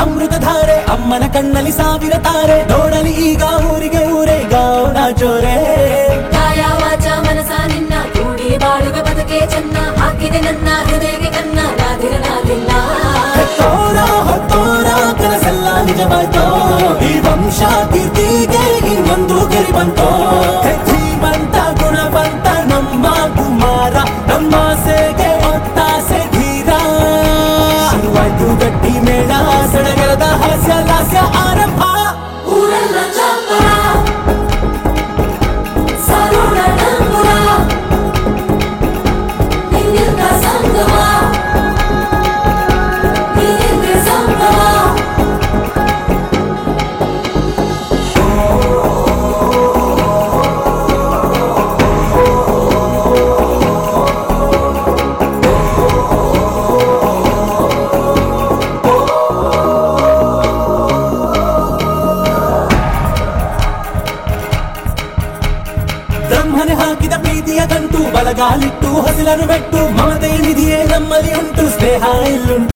ಅಮೃತಧಾರೆ ಅಮ್ಮನ ಕಣ್ಣಲ್ಲಿ ಸಾವಿರ ತಾರೆ ನೋಡಲಿ ಈಗ ಊರಿಗೆ ಊರೇ ಗಾವನ ಜೋರೆ ಕಾಯ ವಾಚ ಮನಸ ನಿನ್ನ ಕೂಡಿ ಬಾಳುವೆ ಬದುಕೆ ಚೆನ್ನ ಹಾಕಿದೆ ನನ್ನ ಹೃದಯಕ್ಕೆ ಕನ್ನ ನಾದಿರನಾದಿಲ್ಲ ಹೆತ್ತೋರ ಹೊತ್ತೋರ ಕನಸೆಲ್ಲ ನಿಜವಾಯ್ತೋ ಈ ವಂಶ ಕೀರ್ತಿಗೆ ಇನ್ನೊಂದು ಗೆರಿ ಬಂತೋ ಧೀಮಂತ ಗುಣವಂತ ನಮ್ಮ ಕುಮಾರ ನಮ್ಮ ಸೇಗೆ ಒತ್ತಾಸೆ ಧೀರ ಶುರುವಾಯ್ತು ಗಟ್ಟಿ ಮೇಳ ಸಡಗರದ ಹಾಸ್ಯ ಲಾಸ್ಯ ಆರಂಭ ಊರೆಲ್ಲ ಚಾಪರ ಸಾರೋಣ ನಂಬುರ ನಿನ್ನಿಂದ ಸಂಗಮ ನಿನ್ನಿಂದ ಸಂಭವ ಬ್ರಹ್ಮನೆ ಹಾಕಿದ ಪ್ರೀತಿಯ ಗಂಟು ಬಲಗಾಲಿಟ್ಟು ಹಸಿಲನ್ನು ಬೆಟ್ಟು ಮಮತೆ ನಿಧಿಯೇ ನಮ್ಮಲ್ಲಿ ಉಂಟು ಸ್ನೇಹ ಇಲ್ಲುಂಟು